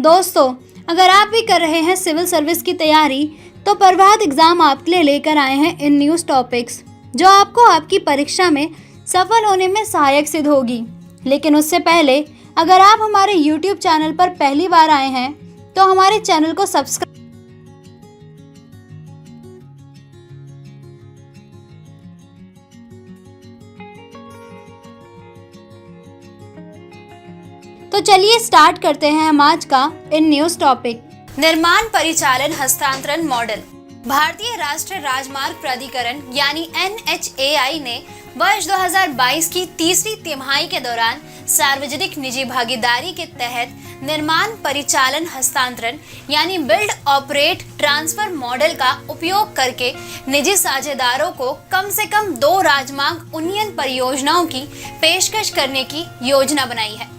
दोस्तों, अगर आप भी कर रहे हैं सिविल सर्विस की तैयारी तो प्रभात एग्जाम आपके लिए लेकर आए हैं इन न्यूज़ टॉपिक्स जो आपको आपकी परीक्षा में सफल होने में सहायक सिद्ध होगी। लेकिन उससे पहले अगर आप हमारे YouTube चैनल पर पहली बार आए हैं तो हमारे चैनल को सब्सक्राइब तो चलिए स्टार्ट करते हैं हम आज का इन न्यूज़ टॉपिक। निर्माण परिचालन हस्तांतरण मॉडल। भारतीय राष्ट्रीय राजमार्ग प्राधिकरण यानी NHAI ने वर्ष 2022 की तीसरी तिमाही के दौरान सार्वजनिक निजी भागीदारी के तहत निर्माण परिचालन हस्तांतरण यानी बिल्ड ऑपरेट ट्रांसफर मॉडल का उपयोग करके निजी साझेदारों को कम से कम 2 राजमार्ग उन्नयन परियोजनाओं की पेशकश करने की योजना बनाई है।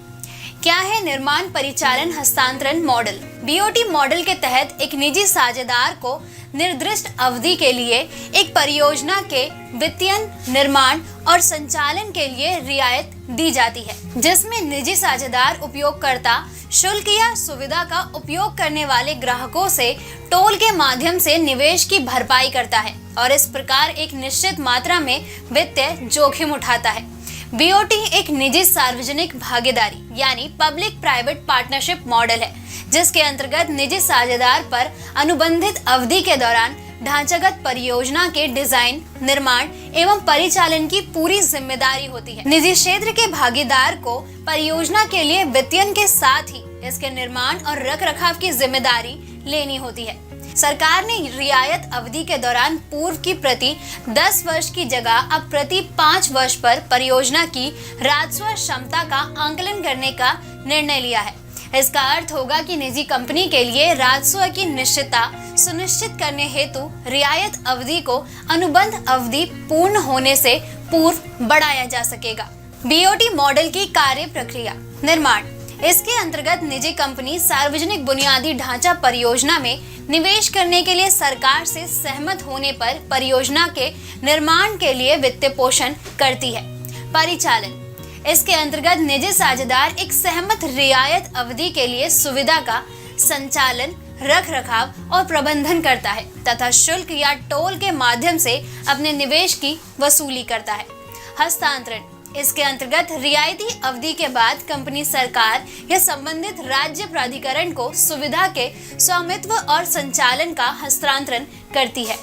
क्या है निर्माण परिचालन हस्तांतरण मॉडल? BOT मॉडल के तहत एक निजी साझेदार को निर्दिष्ट अवधि के लिए एक परियोजना के वित्तीय निर्माण और संचालन के लिए रियायत दी जाती है, जिसमें निजी साझेदार उपयोगकर्ता शुल्क या सुविधा का उपयोग करने वाले ग्राहकों से टोल के माध्यम से निवेश की भरपाई करता है और इस प्रकार एक निश्चित मात्रा में वित्तीय जोखिम उठाता है। BOT एक निजी सार्वजनिक भागीदारी यानी पब्लिक प्राइवेट पार्टनरशिप मॉडल है, जिसके अंतर्गत निजी साझेदार पर अनुबंधित अवधि के दौरान ढांचागत परियोजना के डिजाइन, निर्माण एवं परिचालन की पूरी जिम्मेदारी होती है। निजी क्षेत्र के भागीदार को परियोजना के लिए वित्तीयन के साथ ही इसके निर्माण और रखरखाव की जिम्मेदारी लेनी होती है। सरकार ने रियायत अवधि के दौरान पूर्व की प्रति 10 वर्ष की जगह अब प्रति 5 वर्ष पर परियोजना की राजस्व क्षमता का आंकलन करने का निर्णय लिया है। इसका अर्थ होगा कि निजी कंपनी के लिए राजस्व की निश्चितता सुनिश्चित करने हेतु रियायत अवधि को अनुबंध अवधि पूर्ण होने से पूर्व बढ़ाया जा सकेगा। BOT मॉडल की कार्य प्रक्रिया। निर्माण। इसके अंतर्गत निजी कंपनी सार्वजनिक बुनियादी ढांचा परियोजना में निवेश करने के लिए सरकार से सहमत होने पर परियोजना के निर्माण के लिए वित्त पोषण करती है। परिचालन। इसके अंतर्गत निजी साझेदार एक सहमत रियायत अवधि के लिए सुविधा का संचालन, रखरखाव और प्रबंधन करता है तथा शुल्क या टोल के माध्यम से अपने निवेश की वसूली करता है। हस्तांतरण। इसके अंतर्गत रियायती अवधि के बाद कंपनी सरकार या संबंधित राज्य प्राधिकरण को सुविधा के स्वामित्व और संचालन का हस्तांतरण करती है।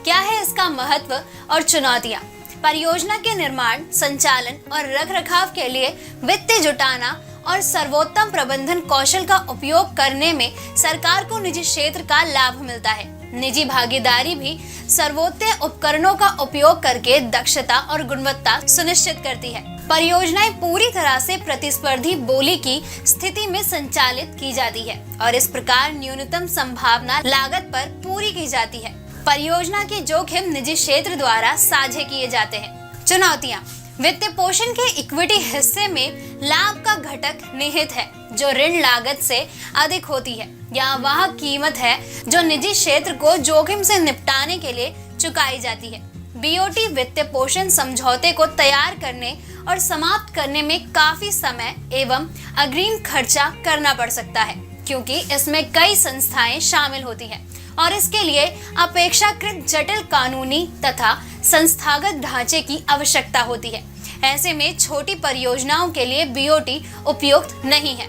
क्या है इसका महत्व और चुनौतियां? परियोजना के निर्माण, संचालन और रखरखाव के लिए वित्त जुटाना और सर्वोत्तम प्रबंधन कौशल का उपयोग करने में सरकार को निजी क्षेत्र का लाभ मिलता है। निजी भागीदारी भी सर्वोत्तम उपकरणों का उपयोग करके दक्षता और गुणवत्ता सुनिश्चित करती है। परियोजनाएं पूरी तरह से प्रतिस्पर्धी बोली की स्थिति में संचालित की जाती है और इस प्रकार न्यूनतम संभावना लागत पर पूरी की जाती है। परियोजना के जोखिम निजी क्षेत्र द्वारा साझे किए जाते हैं। चुनौतियां। वित्त पोषण के इक्विटी हिस्से में लाभ का घटक निहित है जो ऋण लागत से अधिक होती है या वह कीमत है जो निजी क्षेत्र को जोखिम से निपटाने के लिए चुकाई जाती है। BOT वित्त पोषण समझौते को तैयार करने और समाप्त करने में काफी समय एवं अग्रिम खर्चा करना पड़ सकता है, क्योंकि इसमें कई संस्थाएं शामिल होती हैं और इसके लिए अपेक्षाकृत जटिल कानूनी तथा संस्थागत ढांचे की आवश्यकता होती है। ऐसे में छोटी परियोजनाओं के लिए BOT उपयुक्त नहीं है।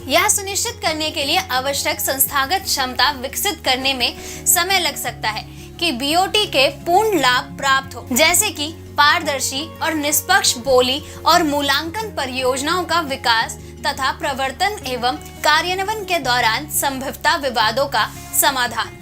यह सुनिश्चित करने के लिए आवश्यक संस्थागत क्षमता विकसित करने में समय लग सकता है कि BOT के पूर्ण लाभ प्राप्त हो, जैसे कि पारदर्शी और निष्पक्ष बोली और मूल्यांकन परियोजनाओं का विकास तथा प्रवर्तन एवं कार्यान्वयन के दौरान संभवतः विवादों का समाधान।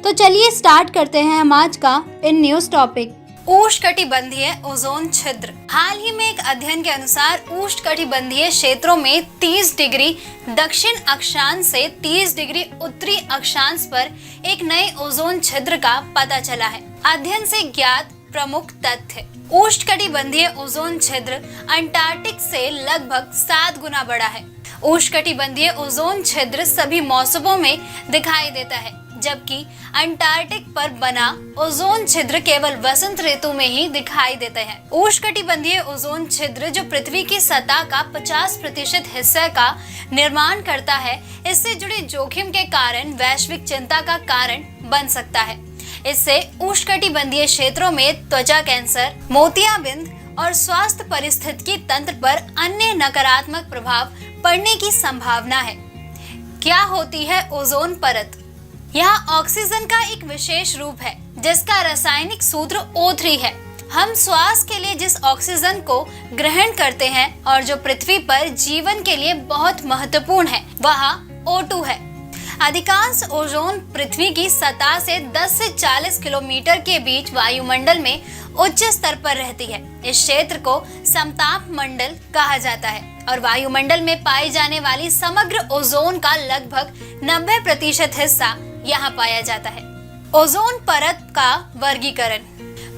तो चलिए स्टार्ट करते हैं हम आज का इन न्यूज़ टॉपिक। उष्णकटिबंधीय ओजोन छिद्र। हाल ही में एक अध्ययन के अनुसार उष्णकटिबंधीय क्षेत्रों में 30 डिग्री दक्षिण अक्षांश से 30 डिग्री उत्तरी अक्षांश पर एक नए ओजोन छिद्र का पता चला है। अध्ययन से ज्ञात प्रमुख तथ्य। उष्णकटिबंधीय ओजोन छिद्र अंटार्कटिक से लगभग 7 गुना बड़ा है। उष्णकटिबंधीय ओजोन छिद्र सभी मौसमों में दिखाई देता है, जबकि अंटार्कटिक पर बना ओजोन छिद्र केवल वसंत ऋतु में ही दिखाई देते हैं। उष्णकटिबंधीय ओजोन छिद्र जो पृथ्वी की सतह का 50% हिस्से का निर्माण करता है, इससे जुड़े जोखिम के कारण वैश्विक चिंता का कारण बन सकता है। इससे उष्णकटिबंधीय क्षेत्रों में त्वचा कैंसर, मोतियाबिंद और स्वास्थ्य परिस्थितिकी तंत्र पर अन्य नकारात्मक प्रभाव पड़ने की संभावना है। क्या होती है ओजोन परत? यह ऑक्सीजन का एक विशेष रूप है जिसका रासायनिक सूत्र O3 है। हम श्वास के लिए जिस ऑक्सीजन को ग्रहण करते हैं और जो पृथ्वी पर जीवन के लिए बहुत महत्वपूर्ण है, वह O2 है। अधिकांश ओजोन पृथ्वी की सतह से 10 से 40 किलोमीटर के बीच वायुमंडल में उच्च स्तर पर रहती है। इस क्षेत्र को समताप मंडल कहा जाता है और वायुमंडल में पाई जाने वाली समग्र ओजोन का लगभग 90% हिस्सा यहाँ पाया जाता है। ओजोन परत का वर्गीकरण।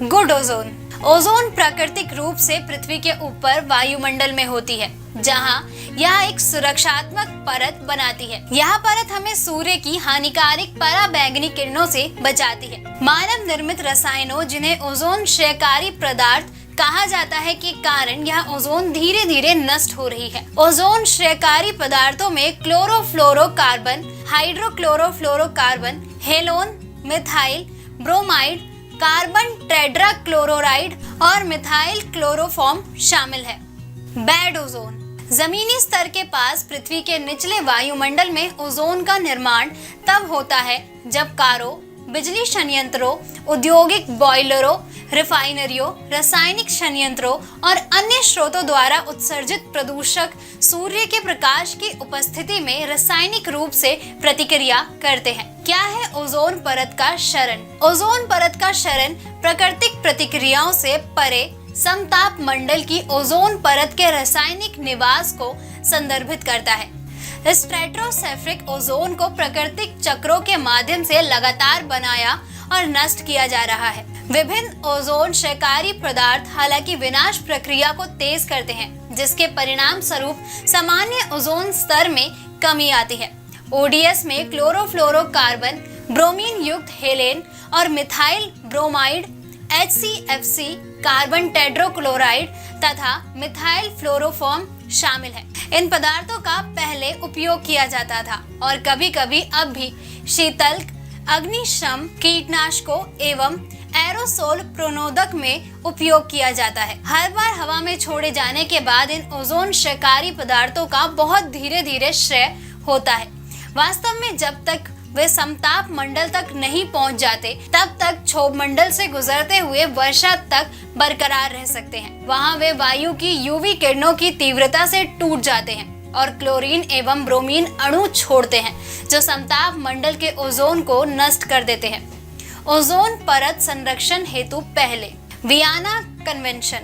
Good ozone. ओजोन प्राकृतिक रूप से पृथ्वी के ऊपर वायुमंडल में होती है, जहां यह एक सुरक्षात्मक परत बनाती है। यह परत हमें सूर्य की हानिकारक पराबैंगनी किरणों से बचाती है। मानव निर्मित रसायनों, जिन्हें ओजोन क्षयकारी पदार्थ कहा जाता है, के कारण यह ओजोन धीरे धीरे नष्ट हो रही है। ओजोन क्षयकारी पदार्थों में chlorofluorocarbon, hydrochlorofluorocarbon, halon, methyl bromide, carbon tetrachloride और मिथाइल क्लोरोफॉर्म शामिल है। Bad ozone. जमीनी स्तर के पास पृथ्वी के निचले वायुमंडल में ओजोन का निर्माण तब होता है जब कारों, बिजली संयंत्रों, औद्योगिक बॉयलरों, रिफाइनरियों, रासायनिक संयंत्रों और अन्य स्रोतों द्वारा उत्सर्जित प्रदूषक सूर्य के प्रकाश की उपस्थिति में रासायनिक रूप से प्रतिक्रिया करते हैं। क्या है ओजोन परत का क्षरण? ओजोन परत का क्षरण प्राकृतिक प्रतिक्रियाओं से परे समताप मंडल की ओजोन परत के रासायनिक निवास को संदर्भित करता है। स्ट्रेटोस्फेरिक ओजोन को प्राकृतिक चक्रों के माध्यम से लगातार बनाया और नष्ट किया जा रहा है। विभिन्न ओजोन क्षयकारी पदार्थ हालांकि विनाश प्रक्रिया को तेज करते हैं, जिसके परिणाम स्वरूप सामान्य ओजोन स्तर में कमी आती है। ओडीएस में क्लोरोफ्लोरोकार्बन, ब्रोमीन युक्त हेलेन और methyl bromide, HCFC, carbon tetrachloride तथा मिथाइल फ्लोरोफॉर्म शामिल है। इन पदार्थों का पहले उपयोग किया जाता था और कभी-कभी अब भी शीतल, अग्निशम, कीटनाशकों एवं एरोसोल प्रणोदक में उपयोग किया जाता है। हर बार हवा में छोड़े जाने के बाद इन ओजोन क्षयकारी पदार्थों का बहुत धीरे धीरे क्षय होता है। वास्तव में जब तक वे समताप मंडल तक नहीं पहुंच जाते, तब तक क्षोभ मंडल से गुजरते हुए वर्षा तक बरकरार रह सकते हैं। वहां वे वायु की यूवी किरणों की तीव्रता से टूट जाते हैं और क्लोरीन एवं ब्रोमीन अणु छोड़ते हैं, जो समताप मंडल के ओजोन को नष्ट कर देते हैं। ओजोन परत संरक्षण हेतु पहले वियना कन्वेंशन।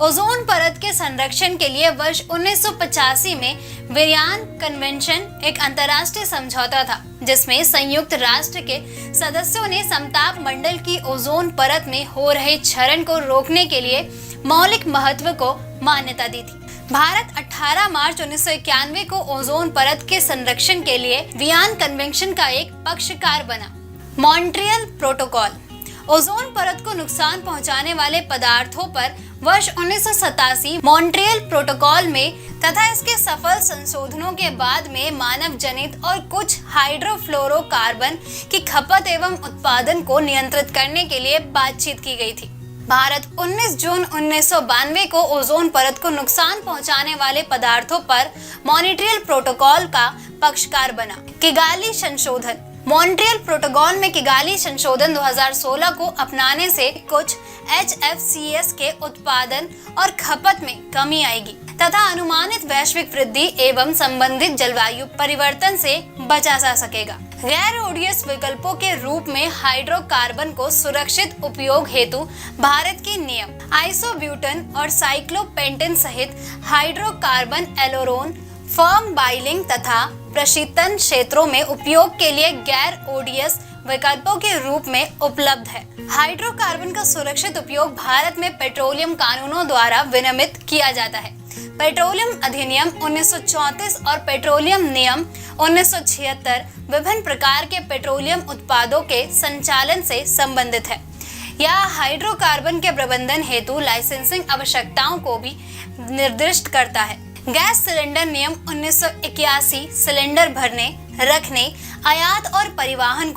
ओजोन परत के संरक्षण के लिए वर्ष 1985 में वियना कन्वेंशन एक अंतर्राष्ट्रीय समझौता था, जिसमें संयुक्त राष्ट्र के सदस्यों ने समताप मंडल की ओजोन परत में हो रहे क्षरण को रोकने के लिए मौलिक महत्व को मान्यता दी थी। भारत 18 मार्च 1991 को ओजोन परत के संरक्षण के लिए वियना कन्वेंशन का एक पक्षकार बना। Montreal protocol. ओजोन परत को नुकसान पहुंचाने वाले पदार्थों पर वर्ष 1987 मॉन्ट्रियल प्रोटोकॉल में तथा इसके सफल संशोधनों के बाद में मानव जनित और कुछ हाइड्रोफ्लोरोकार्बन की खपत एवं उत्पादन को नियंत्रित करने के लिए बातचीत की गई थी। भारत 19 जून 1992 को ओजोन परत को नुकसान पहुंचाने वाले पदार्थों पर मॉन्ट्रियल प्रोटोकॉल का पक्षकार बना। किगाली संशोधन। मॉन्ट्रियल प्रोटोकॉल में किगाली संशोधन 2016 को अपनाने से कुछ HFCs के उत्पादन और खपत में कमी आएगी तथा अनुमानित वैश्विक वृद्धि एवं संबंधित जलवायु परिवर्तन से बचा जा सकेगा। गैर ओडीएस विकल्पों के रूप में हाइड्रोकार्बन को सुरक्षित उपयोग हेतु भारत के नियम आइसोब्यूटेन और साइक्लोपेंटेन सहित हाइड्रोकार्बन एलोरोन, फर्म बाइलिंग तथा प्रशीतन क्षेत्रों में उपयोग के लिए गैर ओडीएस विकल्पों के रूप में उपलब्ध है। हाइड्रोकार्बन का सुरक्षित उपयोग भारत में पेट्रोलियम कानूनों द्वारा विनियमित किया जाता है। पेट्रोलियम अधिनियम 1934 और पेट्रोलियम नियम 1976 विभिन्न प्रकार के पेट्रोलियम उत्पादों के संचालन से संबंधित है। यह हाइड्रोकार्बन के प्रबंधन हेतु लाइसेंसिंग आवश्यकताओं को भी निर्दिष्ट करता है। गैस सिलेंडर नियम 1981 सिलेंडर भरने, रखने, आयात और परिवहन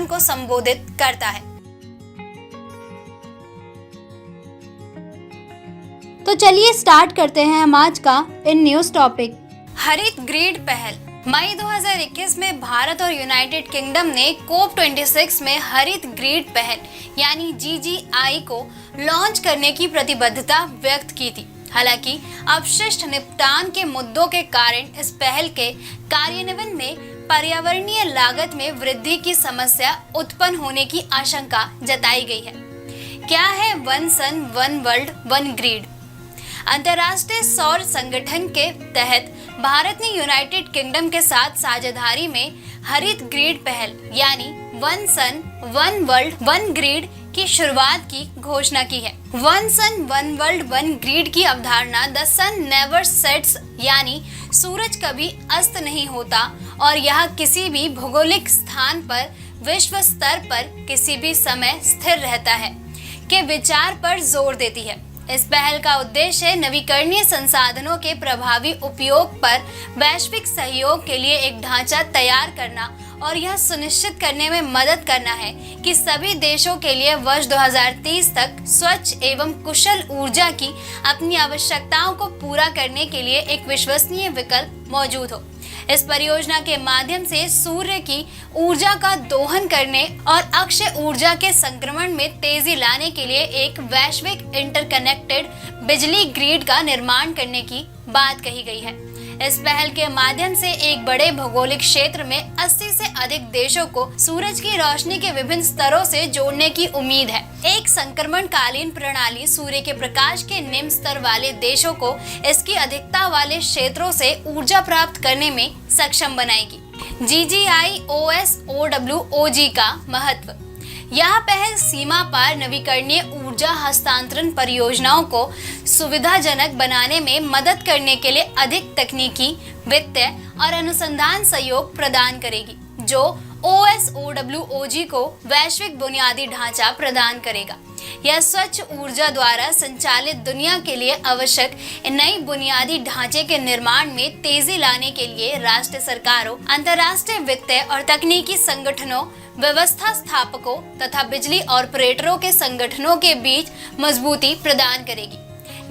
को संबोधित करता है। तो चलिए स्टार्ट करते हैं हम आज का इन न्यूज टॉपिक। हरित ग्रिड पहल। मई 2021 में भारत और यूनाइटेड किंगडम ने COP26 में हरित ग्रिड पहल यानी GGI को लॉन्च करने की प्रतिबद्धता व्यक्त की थी। हालांकि अपशिष्ट निपटान के मुद्दों के कारण इस पहल के कार्यान्वयन में पर्यावरणीय लागत में वृद्धि की समस्या उत्पन्न होने की आशंका जताई गई है। क्या है one sun one world one grid? अंतर्राष्ट्रीय सौर संगठन के तहत भारत ने यूनाइटेड किंगडम के साथ साझेदारी में हरित ग्रिड पहल यानी one sun one world one grid की शुरुआत की घोषणा की है। One sun one world one grid की अवधारणा द सन नेवर सेट्स यानी सूरज कभी अस्त नहीं होता और यह किसी भी भौगोलिक स्थान पर विश्व स्तर पर किसी भी समय स्थिर रहता है के विचार पर जोर देती है। इस पहल का उद्देश्य नवीकरणीय संसाधनों के प्रभावी उपयोग पर वैश्विक सहयोग के लिए एक ढांचा तैयार करना और यह सुनिश्चित करने में मदद करना है कि सभी देशों के लिए वर्ष 2030 तक स्वच्छ एवं कुशल ऊर्जा की अपनी आवश्यकताओं को पूरा करने के लिए एक विश्वसनीय विकल्प मौजूद हो। इस परियोजना के माध्यम से सूर्य की ऊर्जा का दोहन करने और अक्षय ऊर्जा के संक्रमण में तेजी लाने के लिए एक वैश्विक इंटरकनेक्टेड बिजली ग्रिड का निर्माण करने की बात कही गई है। इस पहल के माध्यम से एक बड़े भौगोलिक क्षेत्र में 80 से अधिक देशों को सूरज की रोशनी के विभिन्न स्तरों से जोड़ने की उम्मीद है। एक संक्रमणकालीन प्रणाली सूर्य के प्रकाश के निम्न स्तर वाले देशों को इसकी अधिकता वाले क्षेत्रों से ऊर्जा प्राप्त करने में सक्षम बनाएगी। GGI OSOWOG का महत्व। यह पहल सीमा पार नवीकरणीय ऊर्जा हस्तांतरण परियोजनाओं को सुविधाजनक बनाने में मदद करने के लिए अधिक तकनीकी, वित्तीय और अनुसंधान सहयोग प्रदान करेगी, जो OSOWOG को वैश्विक बुनियादी ढांचा प्रदान करेगा। यह स्वच्छ ऊर्जा द्वारा संचालित दुनिया के लिए आवश्यक नई बुनियादी ढांचे के निर्माण में तेजी लाने के लिए राष्ट्रीय सरकारों, अंतर्राष्ट्रीय वित्तीय और तकनीकी संगठनों, व्यवस्था स्थापकों तथा बिजली ऑपरेटरों के संगठनों के बीच मजबूती प्रदान करेगी।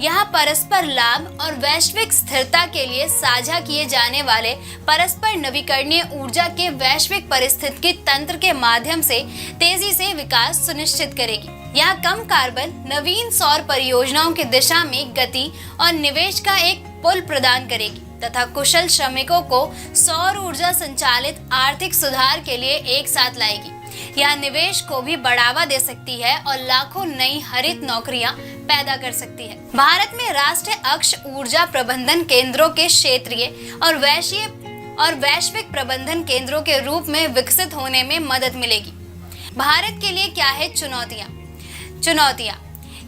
यह परस्पर लाभ और वैश्विक स्थिरता के लिए साझा किए जाने वाले परस्पर नवीकरणीय ऊर्जा के वैश्विक पारिस्थितिकी तंत्र के माध्यम से तेजी से विकास सुनिश्चित करेगी। यह कम कार्बन नवीन सौर परियोजनाओं की दिशा में गति और निवेश का एक पुल प्रदान करेगी तथा कुशल श्रमिकों को सौर ऊर्जा संचालित आर्थिक सुधार के लिए एक साथ लाएगी। यह निवेश को भी बढ़ावा दे सकती है और लाखों नई हरित नौकरियां पैदा कर सकती है। भारत में राष्ट्रीय अक्ष ऊर्जा प्रबंधन केंद्रों के क्षेत्रीय और वैश्विक प्रबंधन केंद्रों के रूप में विकसित होने में मदद मिलेगी। भारत के लिए क्या है चुनौतियां?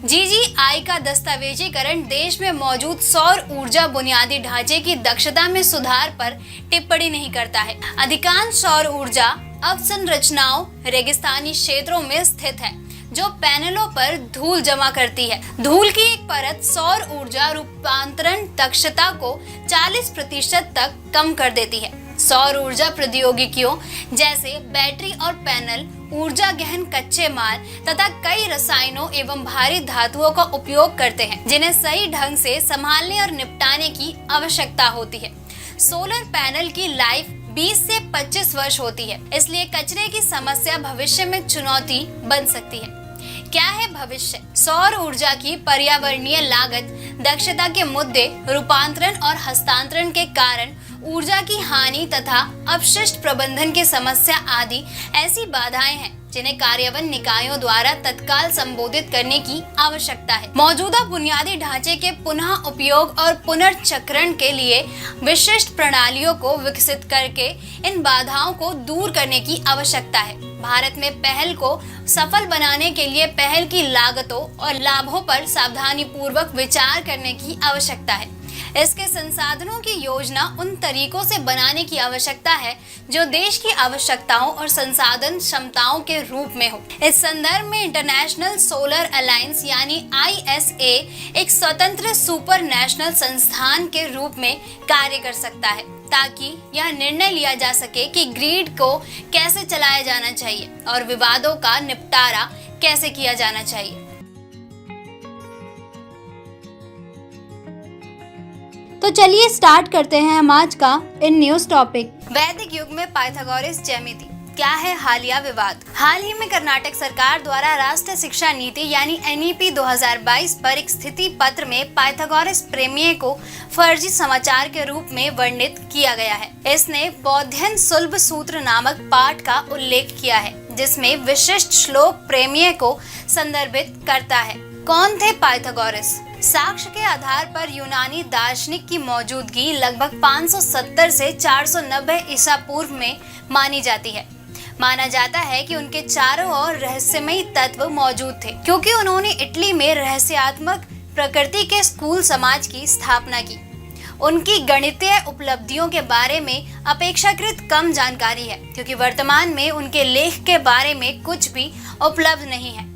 GGI का दस्तावेजीकरण देश में मौजूद सौर ऊर्जा बुनियादी ढांचे की दक्षता में सुधार पर टिप्पणी नहीं करता है। अधिकांश सौर ऊर्जा अवसंरचनाओं रेगिस्तानी क्षेत्रों में स्थित है, जो पैनलों पर धूल जमा करती है। धूल की एक परत सौर ऊर्जा रूपांतरण दक्षता को 40% तक कम कर देती है। सौर ऊर्जा प्रौद्योगिकियों जैसे बैटरी और पैनल, ऊर्जा गहन कच्चे माल तथा कई रसायनों एवं भारी धातुओं का उपयोग करते हैं, जिन्हें सही ढंग से संभालने और निपटाने की आवश्यकता होती है। सोलर पैनल की लाइफ 20 से 25 वर्ष होती है, इसलिए कचरे की समस्या भविष्य में चुनौती बन सकती है। क्या है भविष्य? सौर ऊर्जा की पर्यावरणीय लागत, दक्षता के मुद्दे, रूपांतरण और हस्तांतरण के कारण ऊर्जा की हानि तथा अपशिष्ट प्रबंधन की समस्या आदि ऐसी बाधाएं हैं जिन्हें कार्यान्वयन निकायों द्वारा तत्काल संबोधित करने की आवश्यकता है। मौजूदा बुनियादी ढांचे के पुनः उपयोग और पुनर्चक्रण के लिए विशिष्ट प्रणालियों को विकसित करके इन बाधाओं को दूर करने की आवश्यकता है। भारत में पहल को सफल बनाने के लिए पहल की लागतों और लाभों पर सावधानी पूर्वक विचार करने की आवश्यकता है। इसके संसाधनों की योजना उन तरीकों से बनाने की आवश्यकता है जो देश की आवश्यकताओं और संसाधन क्षमताओं के रूप में हो। इस संदर्भ में इंटरनेशनल सोलर अलायंस यानी ISA एक स्वतंत्र सुपर नेशनल संस्थान के रूप में कार्य कर सकता है, ताकि यह निर्णय लिया जा सके कि ग्रिड को कैसे चलाया जाना चाहिए और विवादों का निपटारा कैसे किया जाना चाहिए। तो चलिए स्टार्ट करते हैं हम आज का इन न्यूज टॉपिक। वैदिक युग में पाइथागोरस ज्यामिति क्या है हालिया विवाद। हाल ही में कर्नाटक सरकार द्वारा राष्ट्रीय शिक्षा नीति यानी NEP 2022 पर एक स्थिति पत्र में पाइथागोरस प्रमेय को फर्जी समाचार के रूप में वर्णित किया गया है। इसने बौद्ध्यन सुलभ सूत्र नामक पाठ का उल्लेख किया है, जिसमें विशिष्ट श्लोक प्रमेय को संदर्भित करता है। कौन थे पाइथागोरस? साक्ष्य के आधार पर यूनानी दार्शनिक की मौजूदगी लगभग 570 से 490 ईसा पूर्व में मानी जाती है। माना जाता है कि उनके चारों ओर रहस्यमयी तत्व मौजूद थे, क्योंकि उन्होंने इटली में रहस्यात्मक प्रकृति के स्कूल समाज की स्थापना की। उनकी गणितीय उपलब्धियों के बारे में अपेक्षाकृत कम जानकारी है, क्योंकि वर्तमान में उनके लेख के बारे में कुछ भी उपलब्ध नहीं है।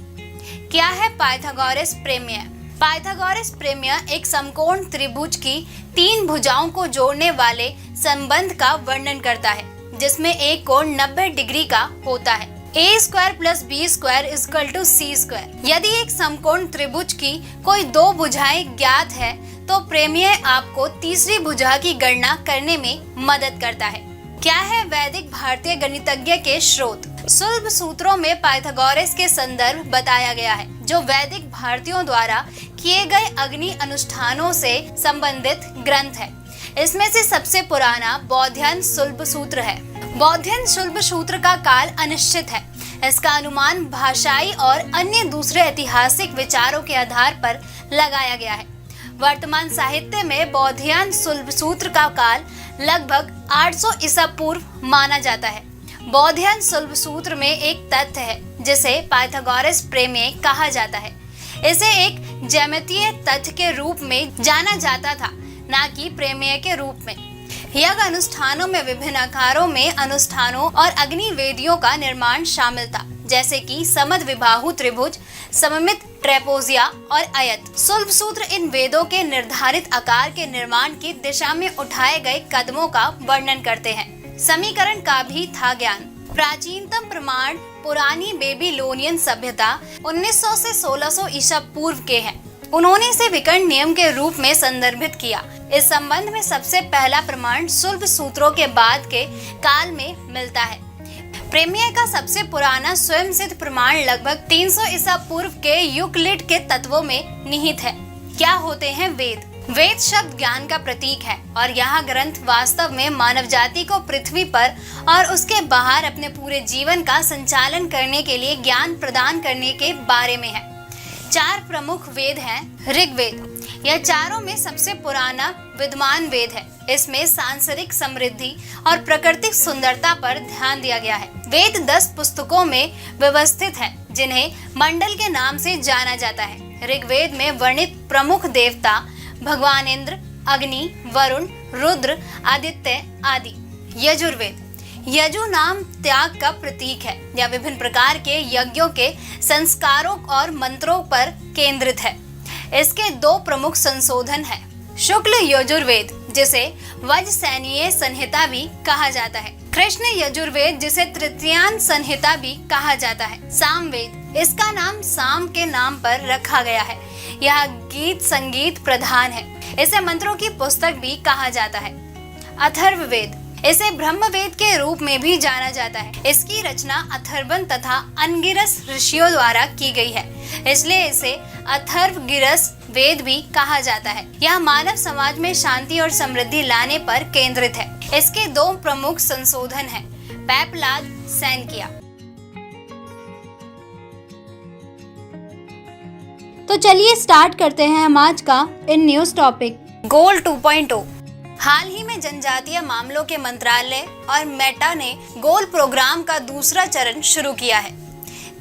क्या है पाइथागोरस प्रमेय? पाइथागोरस प्रमेय एक समकोण त्रिभुज की 3 भुजाओं को जोड़ने वाले संबंध का वर्णन करता है, जिसमें एक कोण 90 डिग्री का होता है। a² + b² = c²। यदि एक समकोण त्रिभुज की कोई 2 भुजाएं ज्ञात है तो प्रमेय आपको तीसरी भुजा की गणना करने में मदद करता है। क्या है वैदिक भारतीय गणितज्ञ के स्रोत? सुलभ सूत्रों में पाइथागोरस के संदर्भ बताया गया है, जो वैदिक भारतीयों द्वारा किए गए अग्नि अनुष्ठानों से संबंधित ग्रंथ है। इसमें से सबसे पुराना बौद्ध्यन सुलभ सूत्र है। बौद्ध्यन सुलभ सूत्र का काल अनिश्चित है। इसका अनुमान भाषाई और अन्य दूसरे ऐतिहासिक विचारों के आधार पर लगाया गया है। वर्तमान साहित्य में बौद्ध्यन सुलभ सूत्र का काल लगभग 800 ईसा पूर्व माना जाता है। बौद्ध्यन सुलभ सूत्र में एक तथ्य है जिसे पाइथागोरस प्रमेय कहा जाता है। इसे एक ज्यामितीय तथ्य के रूप में जाना जाता था, न कि प्रमेय के रूप में। यज्ञ अनुष्ठानों में विभिन्न आकारों में अनुष्ठानों और अग्नि वेदियों का निर्माण शामिल था, जैसे कि समद्विबाहु त्रिभुज, सममित ट्रेपोजिया और आयत। सुलभ सूत्र इन वेदों के निर्धारित आकार के निर्माण की दिशा में उठाए गए कदमों का वर्णन करते हैं। समीकरण का भी था ज्ञान। प्राचीनतम प्रमाण पुरानी बेबीलोनियन सभ्यता 1900 से 1600 ईसा पूर्व के हैं। उन्होंने इसे विकर्ण नियम के रूप में संदर्भित किया। इस संबंध में सबसे पहला प्रमाण सुलभ सूत्रों के बाद के काल में मिलता है। प्रमेय का सबसे पुराना स्वयं सिद्ध प्रमाण लगभग 300 ईसा पूर्व के यूक्लिड के तत्वों में निहित है। क्या होते हैं वेद? वेद शब्द ज्ञान का प्रतीक है और यह ग्रंथ वास्तव में मानव जाति को पृथ्वी पर और उसके बाहर अपने पूरे जीवन का संचालन करने के लिए ज्ञान प्रदान करने के बारे में है। 4 प्रमुख वेद हैं। ऋग्वेद यह चारों में सबसे पुराना विद्यमान वेद है। इसमें सांसारिक समृद्धि और प्राकृतिक सुंदरता पर ध्यान दिया गया है। वेद 10 पुस्तकों में व्यवस्थित है, जिन्हें मंडल के नाम से जाना जाता है। ऋग्वेद में वर्णित प्रमुख देवता भगवान इंद्र, अग्नि, वरुण, रुद्र, आदित्य आदि। यजुर्वेद यजु नाम त्याग का प्रतीक है। यह विभिन्न प्रकार के यज्ञों के संस्कारों और मंत्रों पर केंद्रित है। इसके 2 प्रमुख संशोधन हैं। शुक्ल यजुर्वेद, जिसे वज्रसेनीय संहिता भी कहा जाता है। कृष्ण यजुर्वेद, जिसे तृतीयान संहिता भी कहा जाता है। सामवेद, इसका नाम साम के नाम पर रखा गया है। यह गीत संगीत प्रधान है। इसे मंत्रों की पुस्तक भी कहा जाता है। अथर्ववेद, इसे ब्रह्मवेद के रूप में भी जाना जाता है। इसकी रचना अथर्वण तथा अनगिरस ऋषियों द्वारा की गई है, इसलिए इसे अथर्वगिरस वेद भी कहा जाता है। यह मानव समाज में शांति और समृद्धि लाने पर केंद्रित है। इसके 2 प्रमुख संशोधन हैं। पैपलाद सैन किया। तो चलिए स्टार्ट करते हैं हम आज का इन न्यूज टॉपिक। गोल 2.0। हाल ही में जनजातीय मामलों के मंत्रालय और मेटा ने गोल प्रोग्राम का दूसरा चरण शुरू किया है।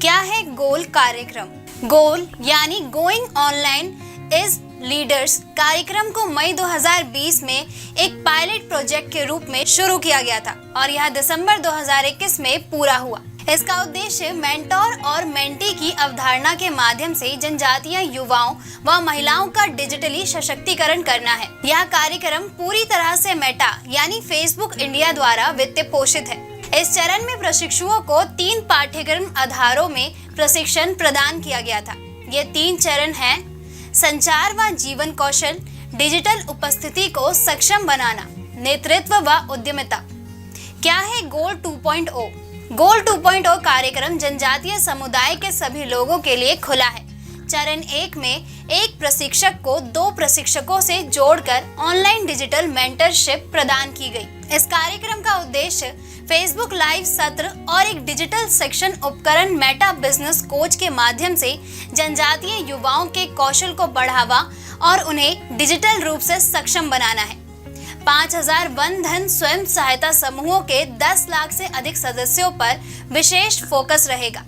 क्या है गोल कार्यक्रम? गोल यानी गोइंग ऑनलाइन इज लीडर्स कार्यक्रम को मई 2020 में एक पायलट प्रोजेक्ट के रूप में शुरू किया गया था और यह दिसंबर 2021 में पूरा हुआ। इसका उद्देश्य मेंटोर और मेंटी की अवधारणा के माध्यम से जनजातीय युवाओं व महिलाओं का डिजिटली सशक्तिकरण करना है। यह कार्यक्रम पूरी तरह से मेटा यानी फेसबुक इंडिया द्वारा वित्त पोषित है। इस चरण में प्रशिक्षुओं को 3 पाठ्यक्रम आधारों में प्रशिक्षण प्रदान किया गया था। ये 3 चरण हैं: संचार व जीवन कौशल, डिजिटल उपस्थिति को सक्षम बनाना, नेतृत्व व उद्यमिता। क्या है गोल 2.0? गोल 2.0 कार्यक्रम जनजातीय समुदाय के सभी लोगों के लिए खुला है। चरण 1 में एक प्रशिक्षक को 2 प्रशिक्षकों से जोड़कर ऑनलाइन डिजिटल मेंटरशिप प्रदान की गई। इस कार्यक्रम का उद्देश्य फेसबुक लाइव सत्र और एक डिजिटल शिक्षण उपकरण मेटा बिजनेस कोच के माध्यम से जनजातीय युवाओं के कौशल को बढ़ावा और उन्हें डिजिटल रूप से सक्षम बनाना है। 5000 वन धन स्वयं सहायता समूहों के 10 लाख से अधिक सदस्यों पर विशेष फोकस रहेगा।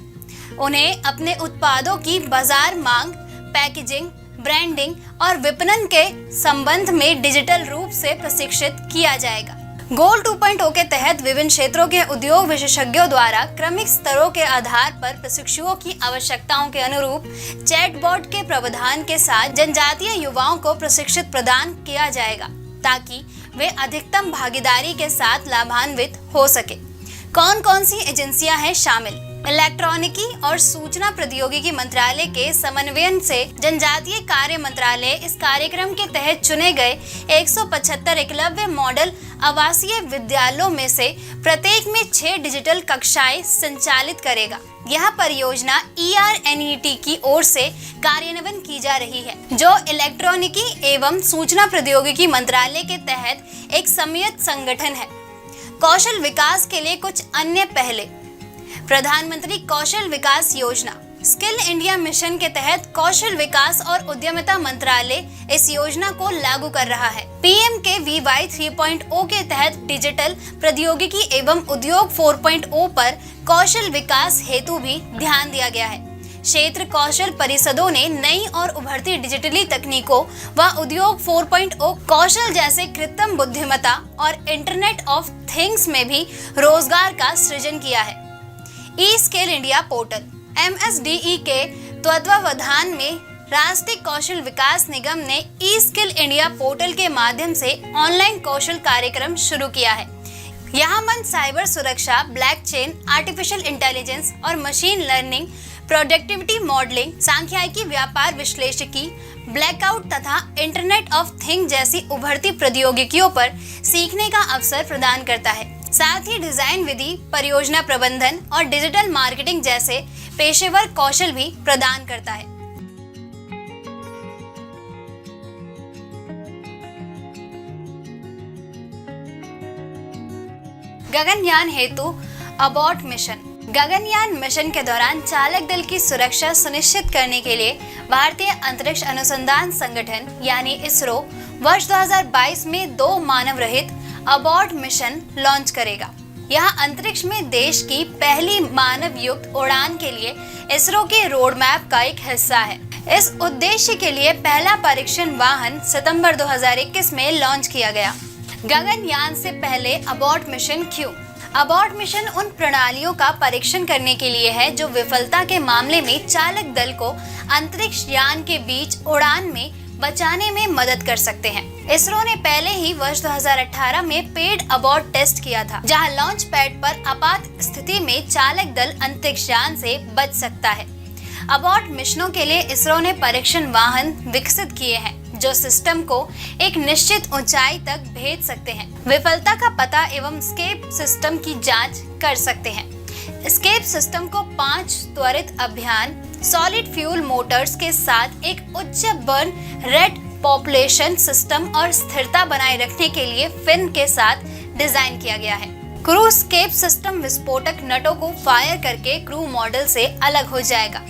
उन्हें अपने उत्पादों की बाजार मांग, पैकेजिंग, ब्रांडिंग और विपणन के संबंध में डिजिटल रूप से प्रशिक्षित किया जाएगा। गोल 2.0 के तहत विभिन्न क्षेत्रों के उद्योग विशेषज्ञों द्वारा क्रमिक स्तरों के आधार पर प्रशिक्षुओं की आवश्यकताओं के अनुरूप चैटबॉट के प्रावधान के साथ जनजातीय युवाओं को प्रशिक्षित प्रदान किया जाएगा ताकि वे अधिकतम भागीदारी के साथ लाभान्वित हो सके। कौन कौन सी एजेंसियां हैं शामिल? इलेक्ट्रॉनिकी और सूचना प्रौद्योगिकी मंत्रालय के समन्वयन से जनजातीय कार्य मंत्रालय इस कार्यक्रम के तहत चुने गए 175 एकलव्य मॉडल आवासीय विद्यालयों में से प्रत्येक में 6 डिजिटल कक्षाएं संचालित करेगा। यह परियोजना ERNET की ओर से कार्यान्वयन की जा रही है, जो इलेक्ट्रॉनिकी एवं सूचना प्रौद्योगिकी मंत्रालय के तहत एक संयुक्त संगठन है। कौशल विकास के लिए कुछ अन्य पहले: प्रधानमंत्री कौशल विकास योजना, स्किल इंडिया मिशन के तहत कौशल विकास और उद्यमिता मंत्रालय इस योजना को लागू कर रहा है। PMKVY 3.0 के तहत डिजिटल प्रौद्योगिकी एवं उद्योग 4.0 पर कौशल विकास हेतु भी ध्यान दिया गया है। क्षेत्र कौशल परिषदों ने नई और उभरती डिजिटली तकनीकों व उद्योग 4.0 कौशल जैसे कृत्रिम बुद्धिमत्ता और इंटरनेट ऑफ थिंग्स में भी रोजगार का सृजन किया है। स्किल इंडिया पोर्टल, MSDE के तत्वावधान में राष्ट्रीय कौशल विकास निगम ने स्किल इंडिया पोर्टल के माध्यम से ऑनलाइन कौशल कार्यक्रम शुरू किया है। यहाँ मन साइबर सुरक्षा, ब्लॉकचेन, आर्टिफिशियल इंटेलिजेंस और मशीन लर्निंग, प्रोडक्टिविटी मॉडलिंग, सांख्यिकी, व्यापार विश्लेषिकी, ब्लैकआउट तथा इंटरनेट ऑफ थिंग जैसी उभरती प्रौद्योगिकियों पर सीखने का अवसर प्रदान करता है। साथ ही डिजाइन विधि, परियोजना प्रबंधन और डिजिटल मार्केटिंग जैसे पेशेवर कौशल भी प्रदान करता है। गगनयान हेतु अबॉर्ट मिशन। गगनयान मिशन के दौरान चालक दल की सुरक्षा सुनिश्चित करने के लिए भारतीय अंतरिक्ष अनुसंधान संगठन यानी इसरो वर्ष 2022 में 2 मानव रहित अबॉर्ट मिशन लॉन्च करेगा। यह अंतरिक्ष में देश की पहली मानव युक्त उड़ान के लिए इसरो के रोड मैप का एक हिस्सा है। इस उद्देश्य के लिए पहला परीक्षण वाहन सितंबर 2021 में लॉन्च किया गया। गगनयान से पहले अबॉर्ट मिशन क्यों? अबॉर्ट मिशन उन प्रणालियों का परीक्षण करने के लिए है जो विफलता के मामले में चालक दल को अंतरिक्ष यान के बीच उड़ान में बचाने में मदद कर सकते हैं। इसरो ने पहले ही वर्ष 2018 में पेड अबॉर्ट टेस्ट किया था, जहां लॉन्च पैड पर आपात स्थिति में चालक दल अंतरिक्ष यान से बच सकता है। अबॉर्ट मिशनों के लिए इसरो ने परीक्षण वाहन विकसित किए हैं जो सिस्टम को एक निश्चित ऊंचाई तक भेज सकते हैं, विफलता का पता एवं स्केप सिस्टम की जांच कर सकते हैं। स्केप सिस्टम को 5 त्वरित अभियान सॉलिड फ्यूल मोटर्स के साथ एक उच्च बर्न रेट पॉपुलेशन सिस्टम और स्थिरता बनाए रखने के लिए फिन के साथ डिजाइन किया गया है। क्रू स्केप सिस्टम विस्फोटक नटों को फायर करके क्रू मॉडल से अलग हो जाएगा।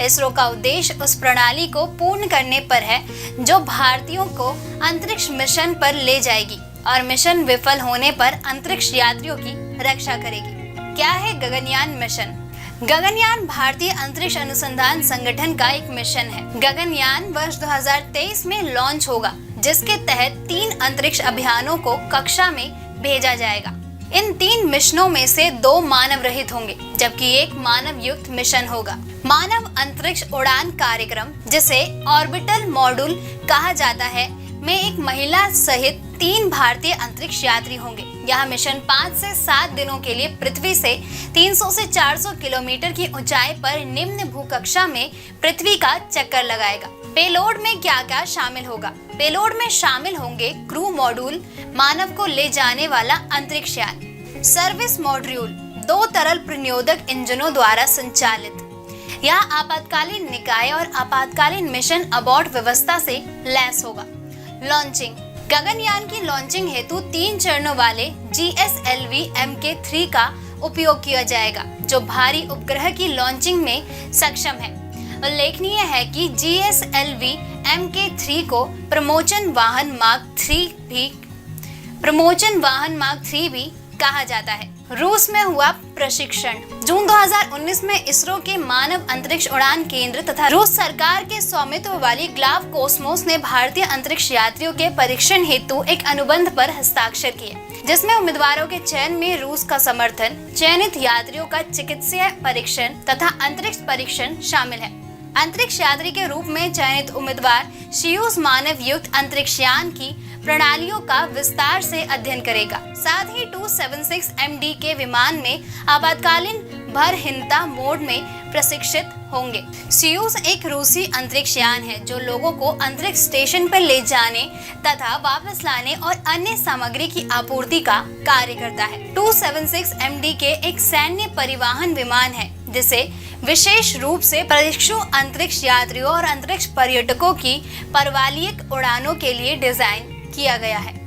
इसरो का उद्देश्य उस प्रणाली को पूर्ण करने पर है जो भारतीयों को अंतरिक्ष मिशन पर ले जाएगी और मिशन विफल होने पर अंतरिक्ष यात्रियों की रक्षा करेगी। क्या है गगनयान मिशन? गगनयान भारतीय अंतरिक्ष अनुसंधान संगठन का एक मिशन है। गगनयान वर्ष 2023 में लॉन्च होगा, जिसके तहत 3 अंतरिक्ष अभियानों को कक्षा में भेजा जाएगा। इन 3 मिशनों में से 2 मानव रहित होंगे, जबकि एक मानव युक्त मिशन होगा। मानव अंतरिक्ष उड़ान कार्यक्रम, जिसे ऑर्बिटल मॉड्यूल कहा जाता है, में एक महिला सहित 3 भारतीय अंतरिक्ष यात्री होंगे। यह मिशन 5 से 7 दिनों के लिए पृथ्वी से 300 से 400 किलोमीटर की ऊंचाई पर निम्न भूकक्षा में पृथ्वी का चक्कर लगाएगा। पेलोड में क्या क्या शामिल होगा? पेलोड में शामिल होंगे क्रू मॉड्यूल, मानव को ले जाने वाला अंतरिक्ष यान, सर्विस मॉड्यूल 2 तरल प्रणोदक इंजनों द्वारा संचालित। यह आपातकालीन निकाय और आपातकालीन मिशन अबॉर्ट व्यवस्था से लैस होगा। लॉन्चिंग: गगनयान की लॉन्चिंग हेतु 3 चरणों वाले GSLV Mk3 का उपयोग किया जाएगा, जो भारी उपग्रह की लॉन्चिंग में सक्षम है। उल्लेखनीय है कि GSLV Mk3 को प्रमोचन वाहन मार्क 3 भी कहा जाता है। रूस में हुआ प्रशिक्षण: जून 2019 में इसरो के मानव अंतरिक्ष उड़ान केंद्र तथा रूस सरकार के स्वामित्व वाली ग्लावकोस्मोस ने भारतीय अंतरिक्ष यात्रियों के परीक्षण हेतु एक अनुबंध पर हस्ताक्षर किए, जिसमें उम्मीदवारों के चयन में रूस का समर्थन, चयनित यात्रियों का चिकित्सीय परीक्षण तथा अंतरिक्ष परीक्षण शामिल है। अंतरिक्ष यात्री के रूप में चयनित उम्मीदवार सोयूज़ मानव युक्त अंतरिक्ष यान की प्रणालियों का विस्तार से अध्ययन करेगा। साथ ही 276 MD के विमान में आपातकालीन भरहीनता मोड में प्रशिक्षित होंगे। सोयूज़ एक रूसी अंतरिक्ष यान है जो लोगों को अंतरिक्ष स्टेशन पर ले जाने तथा वापस लाने और अन्य सामग्री की आपूर्ति का कार्य करता है। 276 MD के एक सैन्य परिवहन विमान है, जिसे विशेष रूप से प्रशिक्षु अंतरिक्ष यात्रियों और अंतरिक्ष पर्यटकों की परवालिक उड़ानों के लिए डिजाइन किया गया है।